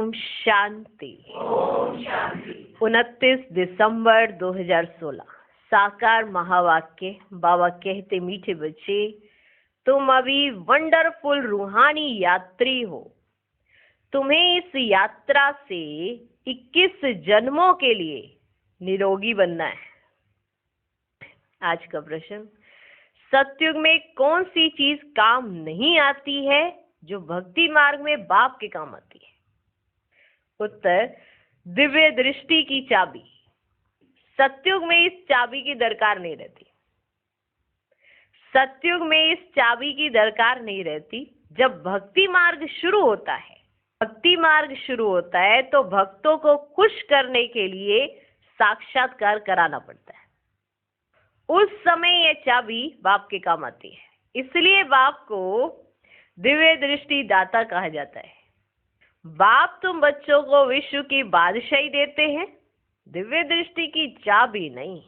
ओम शांति। 29 दिसंबर 2016। साकार महावाक्य। बाबा कहते, मीठे बच्चे, तुम अभी वंडरफुल रूहानी यात्री हो। तुम्हें इस यात्रा से 21 जन्मों के लिए निरोगी बनना है। आज का प्रश्न, सतयुग में कौन सी चीज काम नहीं आती है जो भक्ति मार्ग में बाप के काम आती है? उत्तर, दिव्य दृष्टि की चाबी। सतयुग में इस चाबी की दरकार नहीं रहती। सतयुग में इस चाबी की दरकार नहीं रहती। जब भक्ति मार्ग शुरू होता है, भक्ति मार्ग शुरू होता है तो भक्तों को खुश करने के लिए साक्षात्कार कराना पड़ता है। उस समय यह चाबी बाप के काम आती है। इसलिए बाप को दिव्य दृष्टि दाता कहा जाता है। बाप तुम बच्चों को विश्व की बादशाही देते हैं, दिव्य दृष्टि की चाबी नहीं।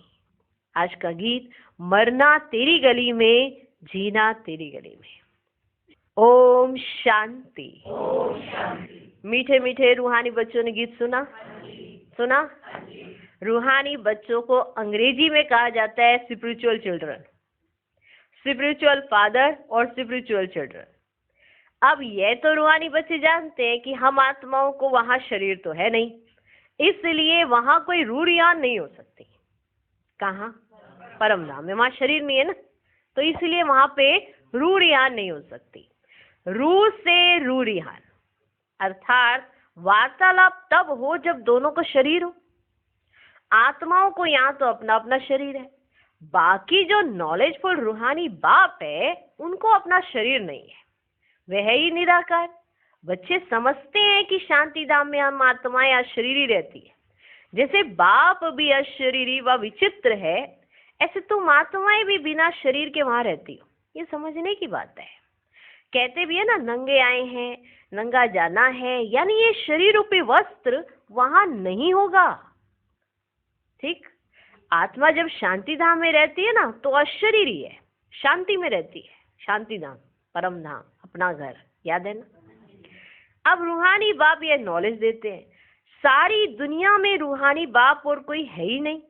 आज का गीत, मरना तेरी गली में, जीना तेरी गली में। ओम शांति। मीठे मीठे रूहानी बच्चों ने गीत सुना? सुना? रूहानी बच्चों को अंग्रेजी में कहा जाता है स्पिरिचुअल चिल्ड्रन, स्पिरिचुअल फादर और स्पिरिचुअल चिल्ड्रन। अब ये तो रूहानी बच्चे जानते हैं कि हम आत्माओं को वहां शरीर तो है नहीं, इसलिए वहां कोई रूह रियान नहीं हो सकती। कहाँ? परम धाम में। वहां शरीर नहीं है ना, तो इसलिए वहां पे रूह रियान नहीं हो सकती। रूह से रूह रियान अर्थात वार्तालाप तब हो जब दोनों को शरीर हो। आत्माओं को यहाँ तो अपना अपना शरीर है। बाकी जो नॉलेजफुल रूहानी बाप है उनको अपना शरीर नहीं है, वह ही निराकार। बच्चे समझते हैं कि शांति धाम में हम आत्माएं अशरीरी रहती है। जैसे बाप भी अशरीरी व विचित्र है, ऐसे तुम आत्माएं भी बिना शरीर के वहां रहती हो। ये समझने की बात है। कहते भी है ना, नंगे आए हैं, नंगा जाना है, यानी ये शरीर रूपी वस्त्र वहां नहीं होगा। ठीक? आत्मा जब शांति धाम में रहती है ना तो अशरीरी है, शांति में रहती है। शांति धाम, परम धाम, अपना घर, याद है ना? अब रूहानी बाप ये नॉलेज देते हैं, सारी दुनिया में रूहानी बाप और कोई है ही नहीं,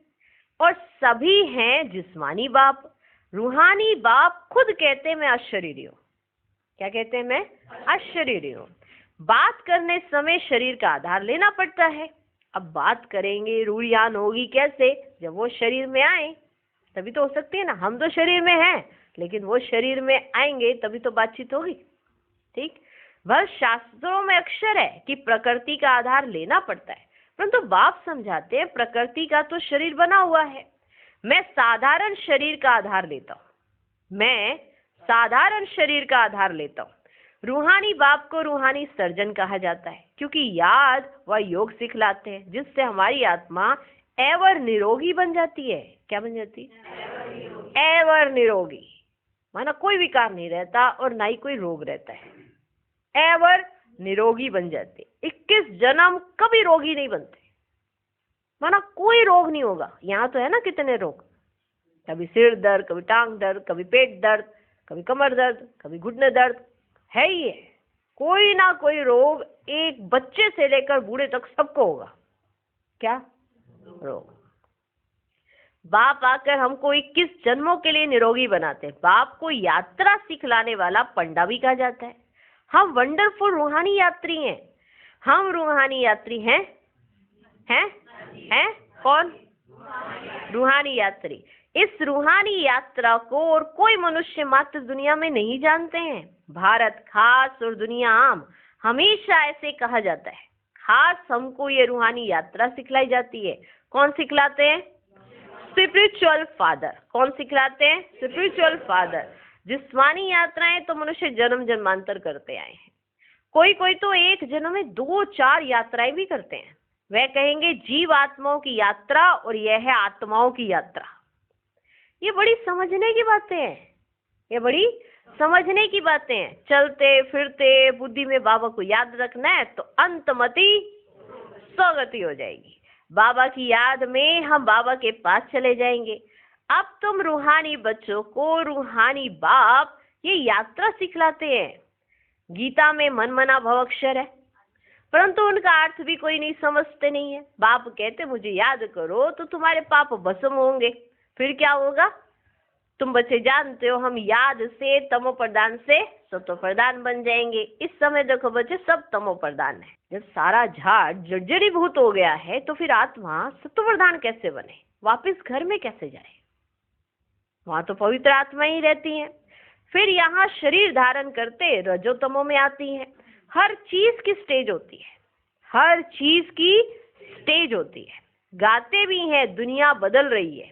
और सभी हैं जिस्मानी बाप। रूहानी बाप खुद कहते हैं मैं अशरीरी हूँ। क्या कहते हैं? मैं अशरीरी हूँ। बात करने समय शरीर का आधार लेना पड़ता है। अब बात करेंगे, रूह रियान होगी कैसे? जब वो शरीर में आए तभी तो हो सकती है ना। हम तो शरीर में हैं, लेकिन वो शरीर में आएंगे तभी तो बातचीत होगी। ठीक? वह शास्त्रों में अक्षर है कि प्रकृति का आधार लेना पड़ता है, परंतु बाप समझाते हैं प्रकृति का तो शरीर बना हुआ है। मैं साधारण शरीर का आधार लेता हूँ। मैं साधारण शरीर का आधार लेता हूँ। रूहानी बाप को रूहानी सर्जन कहा जाता है, क्योंकि याद व योग सिखलाते हैं, जिससे हमारी आत्मा एवर निरोगी बन जाती है। क्या बन जाती है? एवर निरोगी, माना कोई विकार नहीं रहता और ना ही कोई रोग रहता है। एवर निरोगी बन जाते। 21 जन्म कभी रोगी नहीं बनते, माना कोई रोग नहीं होगा। यहाँ तो है ना कितने रोग, कभी सिर दर्द, कभी टांग दर्द, कभी पेट दर्द, कभी कमर दर्द, कभी घुटने दर्द, है ही है। कोई ना कोई रोग एक बच्चे से लेकर बूढ़े तक सबको होगा। क्या रोग? बाप आकर हमको 21 जन्मों के लिए निरोगी बनाते हैं। बाप को यात्रा सिखलाने वाला पंडा भी कहा जाता है। हम वंडरफुल रूहानी यात्री हैं। हम रूहानी यात्री हैं। हैं? कौन? रूहानी यात्री। इस रूहानी यात्रा को और कोई मनुष्य मात्र दुनिया में नहीं जानते हैं। भारत खास और दुनिया आम, हमेशा ऐसे कहा जाता है। खास हमको ये रूहानी यात्रा सिखलाई जाती है। कौन सिखलाते हैं? Spiritual father. कौन सिखलाते हैं? Spiritual father. जिस्मानी यात्राएं तो मनुष्य जन्म जन्मांतर करते आए हैं। कोई कोई तो एक जन्म में 2-4 यात्राएं भी करते हैं। वह कहेंगे जीव आत्माओं की यात्रा और यह है आत्माओं की यात्रा। ये बड़ी समझने की बातें हैं। ये बड़ी समझने की बातें हैं। चलते फिरते बुद्धि में बाबा को याद रखना है तो अंतमति स्वगति हो जाएगी। बाबा की याद में हम बाबा के पास चले जाएंगे। अब तुम रूहानी बच्चों को रूहानी बाप ये यात्रा सिखलाते हैं। गीता में मन मना भव अक्षर है। परंतु उनका अर्थ भी कोई नहीं समझते नहीं है। बाप कहते मुझे याद करो तो तुम्हारे पाप भस्म होंगे। फिर क्या होगा? तुम बच्चे जानते हो, हम याद से तमो प्रधान से सतो प्रधान बन जाएंगे। इस समय देखो बच्चे, सब तमो प्रधान है। जब सारा झाड़ जर्जरीभूत हो गया है तो फिर आत्मा सतो प्रधान कैसे बने? वापिस घर में कैसे जाए? वहां तो पवित्र आत्मा ही रहती है। फिर यहाँ शरीर धारण करते रजोतमो में आती है। हर चीज की स्टेज होती है, हर चीज की स्टेज होती है। गाते भी हैं दुनिया बदल रही है।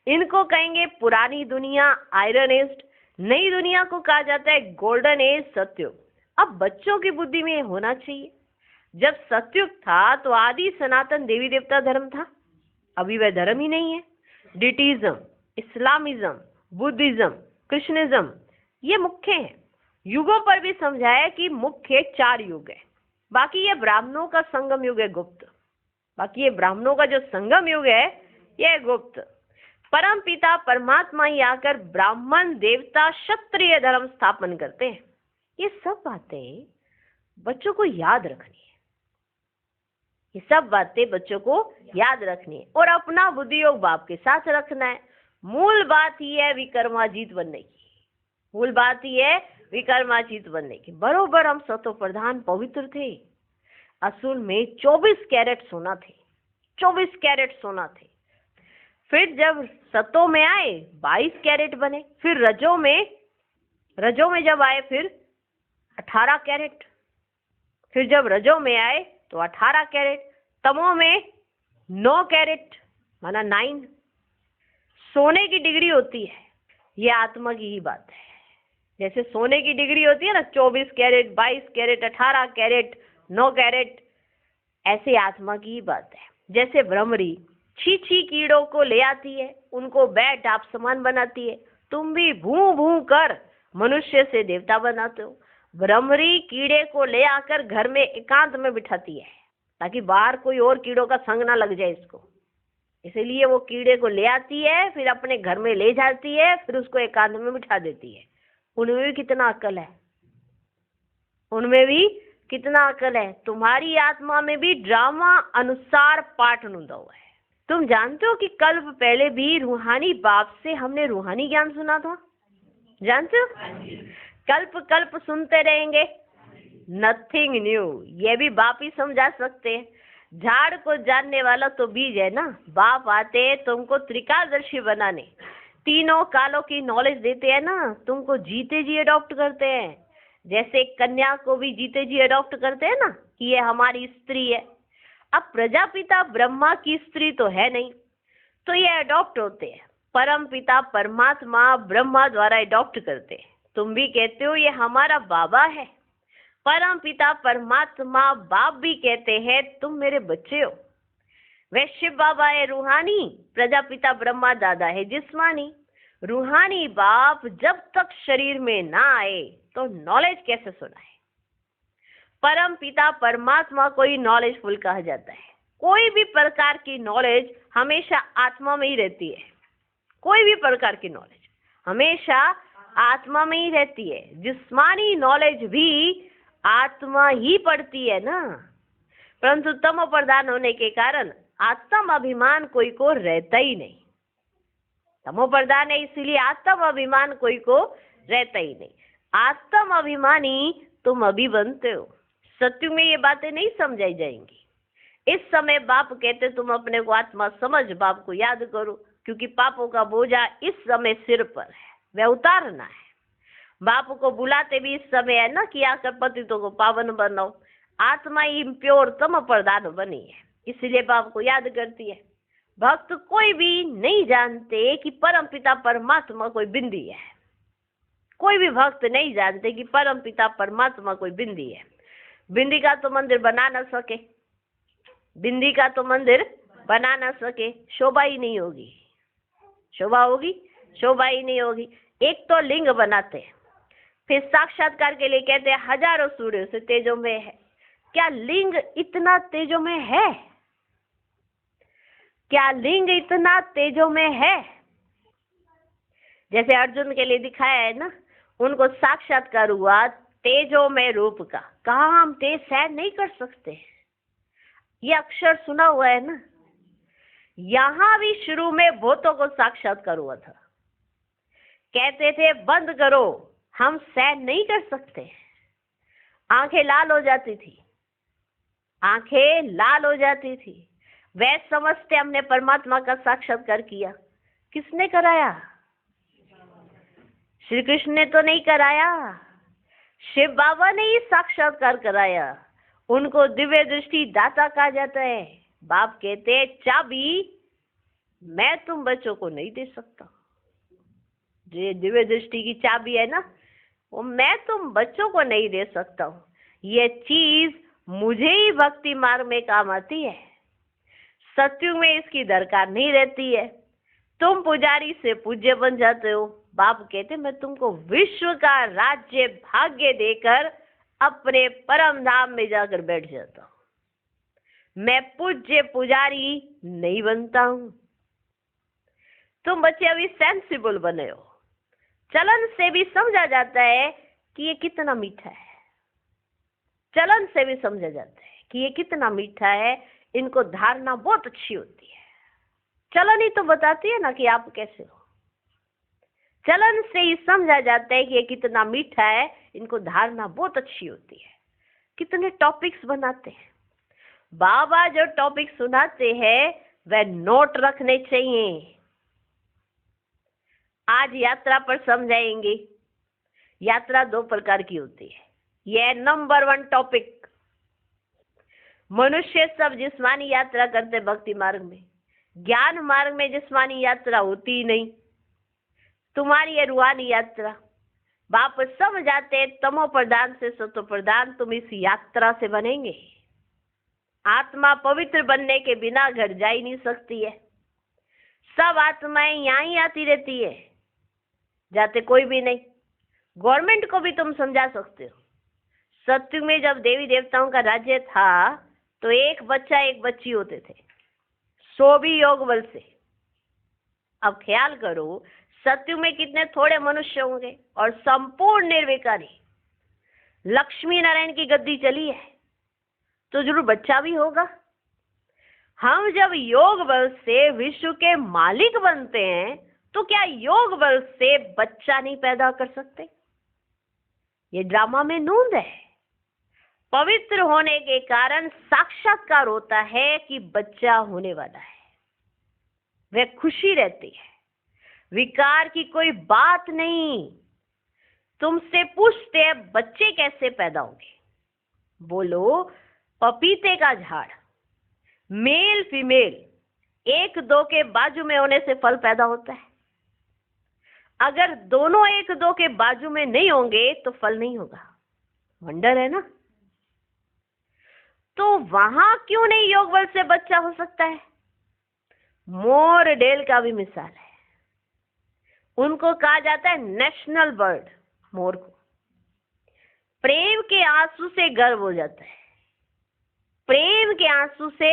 इनको कहेंगे पुरानी दुनिया आयरन एज, नई दुनिया को कहा जाता है गोल्डन एज सतयुग। अब बच्चों की बुद्धि में होना चाहिए, जब सतयुग था तो आदि सनातन देवी देवता धर्म था, अभी वह धर्म ही नहीं है। डिटिज्म, इस्लामिज्म, बुद्धिज्म, कृष्णिज्म ये मुख्य हैं। युगों पर भी समझाया कि मुख्य 4 युग है। बाकी ये ब्राह्मणों का संगम युग है गुप्त, बाकी ये ब्राह्मणों का जो संगम युग है यह गुप्त। परम पिता परमात्मा ही आकर ब्राह्मण देवता क्षत्रिय धर्म स्थापन करते हैं। ये सब बातें बच्चों को याद रखनी है, ये सब बातें बच्चों को याद रखनी है और अपना बुद्धि योग बाप के साथ रखना है। मूल बात ही है विकर्माजीत बनने की, मूल बात ही है विकर्माजीत बनने की। बरोबर हम सतो प्रधान पवित्र थे। असूल में 24 कैरेट सोना थे, 24 कैरेट सोना थे। फिर जब सतो में आए 22 कैरेट बने। फिर रजो में जब आए फिर 18 कैरेट। फिर जब रजो में आए तो 18 कैरेट। तमो में 9 कैरेट माना 9। सोने की डिग्री होती है, ये आत्मा की ही बात है। जैसे सोने की डिग्री होती है ना, 24 कैरेट, 22 कैरेट, 18 कैरेट, 9 कैरेट, ऐसे आत्मा की ही बात है। जैसे भ्रमरी छी कीड़ों को ले आती है, उनको बैठ आप समान बनाती है। तुम भी भू भू कर मनुष्य से देवता बनाते हो। भ्रमरी कीड़े को ले आकर घर में एकांत में बिठाती है, ताकि बाहर कोई और कीड़ों का संग ना लग जाए इसको। इसलिए वो कीड़े को ले आती है, फिर अपने घर में ले जाती है, फिर उसको एकांत में बिठा देती है। उनमें भी कितना अकल है, उनमें भी कितना अकल है। तुम्हारी आत्मा में भी ड्रामा अनुसार पाठ नुदा हुआ है। तुम जानते हो कि कल्प पहले भी रूहानी बाप से हमने रूहानी ज्ञान सुना था, जानते हो? कल्प कल्प सुनते रहेंगे, नथिंग न्यू। ये भी बाप ही समझा सकते हैं। झाड़ को जानने वाला तो बीज है ना। बाप आते हैं तुमको त्रिकालदर्शी बनाने, तीनों कालों की नॉलेज देते हैं ना, तुमको जीते जी अडॉप्ट करते हैं। जैसे कन्या को भी जीते जी अडॉप्ट करते हैं ना कि ये हमारी स्त्री है। अब प्रजापिता ब्रह्मा की स्त्री तो है नहीं, तो ये अडॉप्ट होते हैं। परम पिता परमात्मा ब्रह्मा द्वारा अडॉप्ट करते हैं। तुम भी कहते हो ये हमारा बाबा है। परम पिता परमात्मा बाप भी कहते हैं तुम मेरे बच्चे हो। वह शिव बाबा है रूहानी, प्रजापिता ब्रह्मा दादा है जिस्मानी। रूहानी बाप जब तक शरीर में ना आए तो नॉलेज कैसे सुनाए? परम पिता परमात्मा को ही नॉलेजफुल कहा जाता है। कोई भी प्रकार की नॉलेज हमेशा आत्मा में ही रहती है। कोई भी प्रकार की नॉलेज हमेशा आत्मा में ही रहती है। जिस्मानी नॉलेज भी आत्मा ही पढ़ती है ना, परंतु तमो प्रधान होने के कारण आत्म अभिमान कोई को रहता ही नहीं। तमो प्रधान है इसीलिए आत्म अभिमान कोई को रहता ही नहीं। आत्म अभिमानी तुम अभी बनते हो। सत्युग में ये बातें नहीं समझाई जाएंगी। इस समय बाप कहते तुम अपने को आत्मा समझ, बाप को याद करो, क्योंकि पापों का बोझा इस समय सिर पर है, वह उतारना है। बाप को बुलाते भी इस समय है ना कि आकर पतितों को पावन बनाओ। आत्मा इम्प्योर तम प्रधान बनी है, इसलिए बाप को याद करती है। भक्त कोई भी नहीं जानते कि परम पिता परमात्मा कोई बिंदी है। कोई भी भक्त नहीं जानते कि परम पिता परमात्मा कोई बिंदी है। बिंदी का तो मंदिर बना ना सके, बिंदी का तो मंदिर बना ना सके, शोभा ही नहीं होगी। शोभा होगी? शोभा ही नहीं होगी। एक तो लिंग बनाते हैं, फिर साक्षात्कार के लिए कहते हैं हजारों सूर्यों से तेजो में है। क्या लिंग इतना तेजो में है? क्या लिंग इतना तेजो में है? जैसे अर्जुन के लिए दिखाया है ना, उनको साक्षात्कार हुआ तेजो में रूप का। काम ते सहन नहीं कर सकते। ये अक्षर सुना हुआ है ना। यहां भी शुरू में भूतों को साक्षात्कार हुआ था। कहते थे बंद करो, हम सहन नहीं कर सकते। आंखें लाल हो जाती थी, आंखें लाल हो जाती थी। वह समझते हमने परमात्मा का साक्षात्कार किया। किसने कराया? श्री कृष्ण ने तो नहीं कराया, शिव बाबा ने ही साक्षात्कार कराया। उनको दिव्य दृष्टि दाता कहा जाता है। बाप कहते हैं चाबी मैं तुम बच्चों को नहीं दे सकता। जो दिव्य दृष्टि की चाबी है ना, वो मैं तुम बच्चों को नहीं दे सकता हूँ। ये चीज मुझे ही भक्ति मार्ग में काम आती है। सत्युग में इसकी दरकार नहीं रहती है। तुम पुजारी से पूज्य बन जाते हो। बाप कहते मैं तुमको विश्व का राज्य भाग्य देकर अपने परम धाम में जाकर बैठ जाता हूं। मैं पूज्य पुजारी नहीं बनता हूं। तुम बच्चे अभी सेंसिबल बने हो। चलन से भी समझा जाता है कि ये कितना मीठा है। चलन से भी समझा जाता है कि ये कितना मीठा है। इनको धारणा बहुत अच्छी होती है। चलन ही तो बताती है ना कि आप कैसे हो। चलन से ही समझा जाता है कि ये कितना मीठा है। इनको धारणा बहुत अच्छी होती है। कितने टॉपिक्स बनाते हैं बाबा। जो टॉपिक सुनाते हैं वह नोट रखने चाहिए। आज यात्रा पर समझाएंगे। यात्रा 2 प्रकार की होती है। यह नंबर 1 टॉपिक। मनुष्य सब जिस्मानी यात्रा करते भक्ति मार्ग में। ज्ञान मार्ग में जिस्मानी यात्रा होती ही नहीं। तुम्हारी ये रूहानी यात्रा। बाप समझ जाते हैं तमो प्रधान से सतो प्रधान तुम इस यात्रा से बनेंगे। आत्मा पवित्र बनने के बिना घर जा ही नहीं सकती है। सब आत्माएं यहाँ ही आती रहती है, जाते कोई भी नहीं। गवर्नमेंट को भी तुम समझा सकते हो। सत्युग में जब देवी देवताओं का राज्य था तो एक बच्चा एक बच्ची होते थे, 100 भी योग बल से। अब ख्याल करो सत्युग में कितने थोड़े मनुष्य होंगे और संपूर्ण निर्विकारी। लक्ष्मी नारायण की गद्दी चली है तो जरूर बच्चा भी होगा। हम जब योग बल से विश्व के मालिक बनते हैं तो क्या योग बल से बच्चा नहीं पैदा कर सकते? ये ड्रामा में नूंद है। पवित्र होने के कारण साक्षात्कार होता है कि बच्चा होने वाला है। वह खुशी रहती है। विकार की कोई बात नहीं। तुमसे पूछते हैं बच्चे कैसे पैदा होंगे? बोलो पपीते का झाड़, मेल फीमेल 1-2 के बाजू में होने से फल पैदा होता है। अगर दोनों 1-2 के बाजू में नहीं होंगे तो फल नहीं होगा। वंडर है ना। तो वहां क्यों नहीं योग बल से बच्चा हो सकता है? मोर डेल का भी मिसाल है। उनको कहा जाता है नेशनल बर्ड। मोर को प्रेम के आंसू से गर्व हो जाता है। प्रेम के आंसू से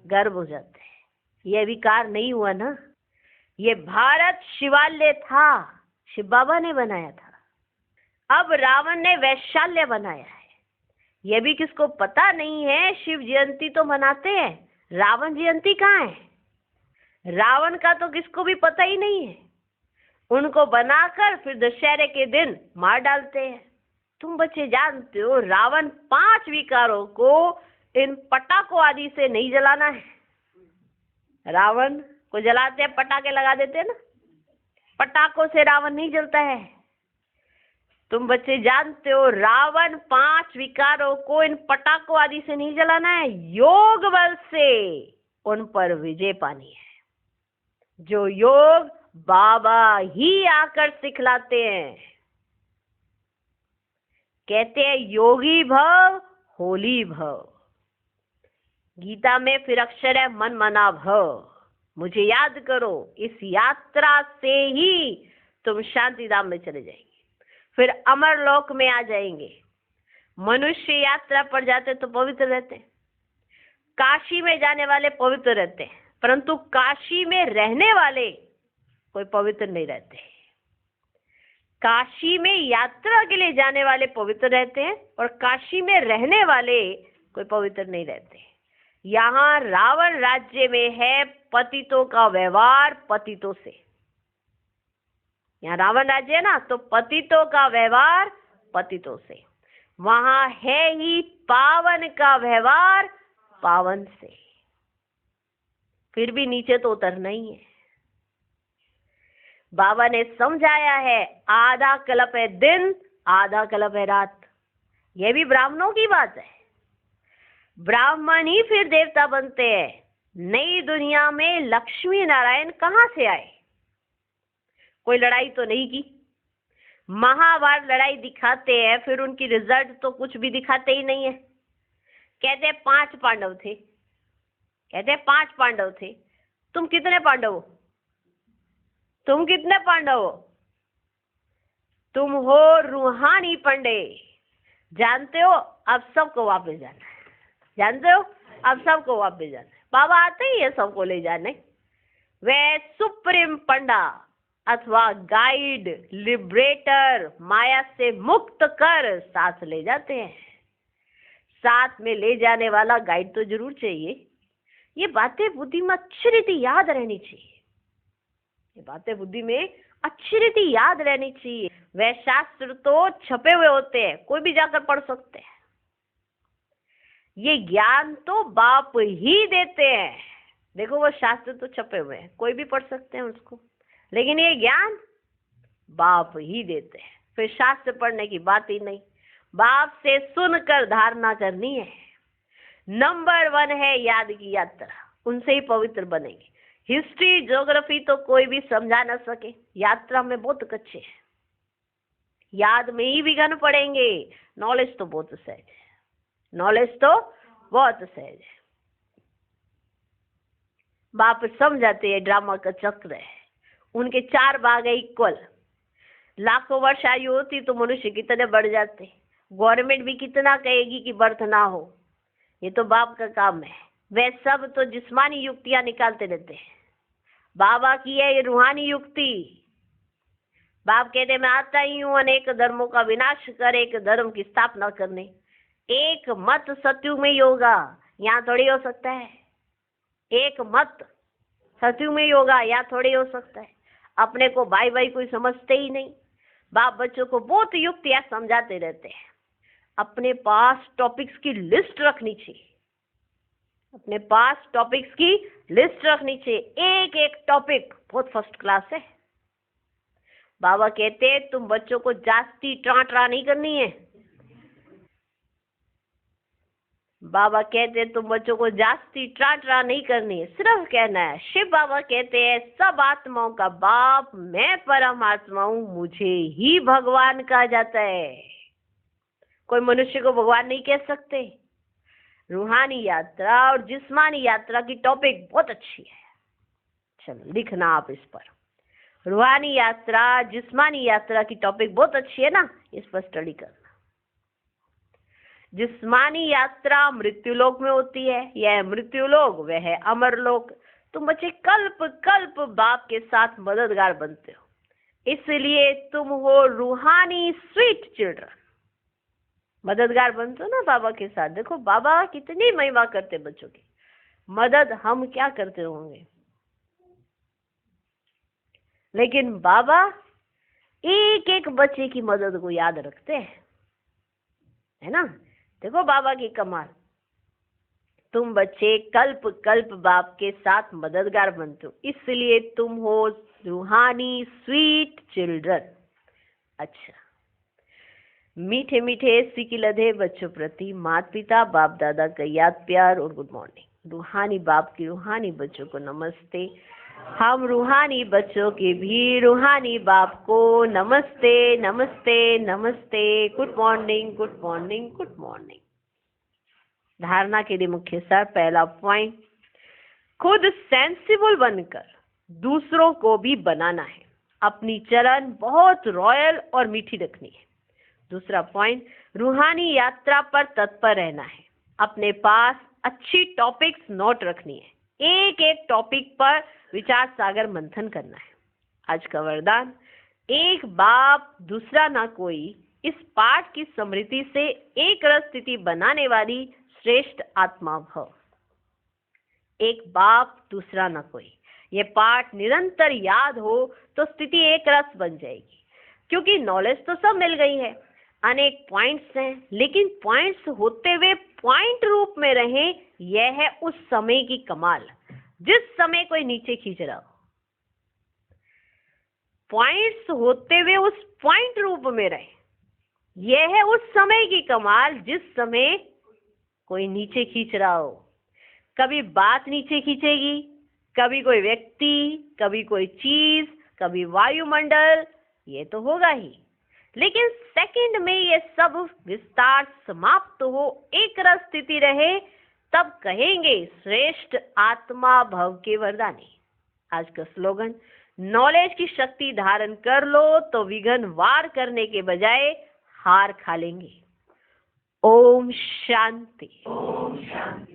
गर्व हो जाता है। यह विकार नहीं हुआ ना। ये भारत शिवालय था, शिव बाबा ने बनाया था। अब रावण ने वैशाल्य बनाया है। यह भी किसको पता नहीं है। शिव जयंती तो मनाते हैं, रावण जयंती कहाँ है? रावण का तो किसको भी पता ही नहीं है। उनको बनाकर फिर दशहरे के दिन मार डालते हैं। तुम बच्चे जानते हो रावण 5 विकारों को इन पटाखों आदि से नहीं जलाना है। रावण को जलाते हैं, पटाखे लगा देते हैं ना। पटाखों से रावण नहीं जलता है। तुम बच्चे जानते हो रावण 5 विकारों को इन पटाखों आदि से नहीं जलाना है। योग बल से उन पर विजय पानी है। जो योग बाबा ही आकर सिखलाते हैं। कहते हैं योगी भव होली भव। गीता में फिर अक्षर है मन मना भव। मुझे याद करो। इस यात्रा से ही तुम शांति धाम में चले जाएंगे, फिर अमर लोक में आ जाएंगे। मनुष्य यात्रा पर जाते तो पवित्र रहते हैं। काशी में जाने वाले पवित्र रहते हैं, परंतु काशी में रहने वाले कोई पवित्र नहीं रहते। काशी में यात्रा के लिए जाने वाले पवित्र रहते हैं और काशी में रहने वाले कोई पवित्र नहीं रहते। यहाँ रावण राज्य में है पतितों का व्यवहार पतितों से। यहाँ रावण राज्य है ना, तो पतितों का व्यवहार पतितों से। वहां है ही पावन का व्यवहार पावन से। फिर भी नीचे तो उतरना ही है। बाबा ने समझाया है, आधा कल्प है दिन, आधा कल्प है रात। यह भी ब्राह्मणों की बात है। ब्राह्मण ही फिर देवता बनते हैं। नई दुनिया में लक्ष्मी नारायण कहां से आए? कोई लड़ाई तो नहीं की। महाभारत लड़ाई दिखाते हैं, फिर उनकी रिजल्ट तो कुछ भी दिखाते ही नहीं है। कहते हैं 5 पांडव थे, कहते हैं 5 पांडव थे। तुम कितने पांडव हो? तुम कितने पांडव हो? तुम हो रूहानी पंडे। जानते हो अब सबको वापस जाना है। जानते हो अब सबको वापस जाना है। बाबा आते ही है सबको ले जाने। वे सुप्रीम पंडा अथवा गाइड, लिबरेटर, माया से मुक्त कर साथ ले जाते हैं। साथ में ले जाने वाला गाइड तो जरूर चाहिए। ये बातें बुद्धि में अच्छी रीति याद रहनी चाहिए। ये बातें बुद्धि में अच्छी रीति याद रहनी चाहिए। वह शास्त्र तो छपे हुए होते हैं, कोई भी जाकर पढ़ सकते हैं। ये ज्ञान तो बाप ही देते हैं। देखो वो शास्त्र तो छपे हुए हैं, कोई भी पढ़ सकते हैं उसको, लेकिन ये ज्ञान बाप ही देते हैं। फिर शास्त्र पढ़ने की बात ही नहीं, बाप से सुनकर धारणा करनी है। नंबर 1 है याद की यात्रा, उनसे ही पवित्र बनेंगे। हिस्ट्री ज्योग्राफी तो कोई भी समझा ना सके, यात्रा में बहुत कच्चे हैं। याद में ही विघन पड़ेंगे। नॉलेज तो बहुत सहज है, नॉलेज तो बहुत सहज है। बाप समझाते हैं ड्रामा का चक्र है। उनके 4 भाग है इक्वल। लाखों वर्ष आयु होती तो मनुष्य कितने बढ़ जाते। गवर्नमेंट भी कितना कहेगी कि बर्थ ना हो, ये तो बाप का काम है। वे सब तो जिस्मानी युक्तियां निकालते रहते हैं। बाबा की है ये रूहानी युक्ति। बाप कहते मैं आता ही हूँ अनेक धर्मों का विनाश कर एक धर्म की स्थापना करने। एक मत सत्युग में ही होगा, यहाँ थोड़ी हो सकता है। एक मत सत्युग में ही होगा, यहाँ थोड़ी हो सकता है। अपने को भाई भाई कोई समझते ही नहीं। बाप बच्चों को बहुत युक्तियां समझाते रहते हैं। अपने पास टॉपिक्स की लिस्ट रखनी चाहिए। अपने पास टॉपिक्स की लिस्ट रखनी चाहिए। एक एक टॉपिक बहुत फर्स्ट क्लास है। बाबा कहते हैं तुम बच्चों को जास्ती ट्रा नहीं करनी है। बाबा कहते हैं तुम बच्चों को जास्ती ट्रा नहीं करनी है, सिर्फ कहना है। शिव बाबा कहते हैं सब आत्माओं का बाप मैं परमात्मा हूं, मुझे ही भगवान कहा जाता है। कोई मनुष्य को भगवान नहीं कह सकते। रूहानी यात्रा और जिस्मानी यात्रा की टॉपिक बहुत अच्छी है। चलो लिखना आप इस पर। रूहानी यात्रा जिस्मानी यात्रा की टॉपिक बहुत अच्छी है ना, इस पर स्टडी करना। जिस्मानी यात्रा मृत्युलोक में होती है। यह मृत्युलोक वह है अमरलोक। तुम बच्चे कल्प कल्प बाप के साथ मददगार बनते हो, इसलिए तुम हो रूहानी स्वीट चिल्ड्रन। मददगार बनते हो ना बाबा के साथ। देखो बाबा कितनी महिमा करते बच्चों की। मदद हम क्या करते होंगे, लेकिन बाबा एक एक बच्चे की मदद को याद रखते हैं, है ना। देखो बाबा की कमाल। तुम बच्चे कल्प कल्प बाप के साथ मददगार बनते हो, इसलिए तुम हो रूहानी स्वीट चिल्ड्रन। अच्छा, मीठे मीठे सिकी लधे बच्चों प्रति माता पिता बाप दादा का याद प्यार और गुड मॉर्निंग। रूहानी बाप की रूहानी बच्चों को नमस्ते। हम रूहानी बच्चों के भी रूहानी बाप को नमस्ते नमस्ते नमस्ते। Good morning good morning good morning. धारणा के लिए मुख्य सार। पहला पॉइंट, खुद सेंसिबल बनकर दूसरों को भी बनाना है। अपनी चरण बहुत रॉयल और मीठी रखनी है। दूसरा पॉइंट, रूहानी यात्रा पर तत्पर रहना है। अपने पास अच्छी टॉपिक्स नोट रखनी है। एक एक टॉपिक पर विचार सागर मंथन करना है। आज का वरदान, एक बाप दूसरा ना कोई इस पाठ की स्मृति से एक रस स्थिति बनाने वाली श्रेष्ठ आत्मा भव। एक बाप दूसरा ना कोई, ये पाठ निरंतर याद हो तो स्थिति एक रस बन जाएगी। क्योंकि नॉलेज तो सब मिल गई है, अनेक पॉइंट्स हैं, लेकिन पॉइंट्स होते हुए पॉइंट रूप में रहे, यह है उस समय की कमाल। जिस समय कोई नीचे खींच रहा हो, पॉइंट्स होते हुए उस पॉइंट रूप में रहे, यह है उस समय की कमाल जिस समय कोई नीचे खींच रहा हो। कभी बात नीचे खींचेगी, कभी कोई व्यक्ति, कभी कोई चीज, कभी वायुमंडल, ये तो होगा ही। लेकिन सेकंड में ये सब विस्तार समाप्त हो, एक रस स्थिति रहे, तब कहेंगे श्रेष्ठ आत्मा भव के वरदानी। आज का स्लोगन, नॉलेज की शक्ति धारण कर लो तो विघ्न वार करने के बजाय हार खा लेंगे। ओम शांति। ओम शांति।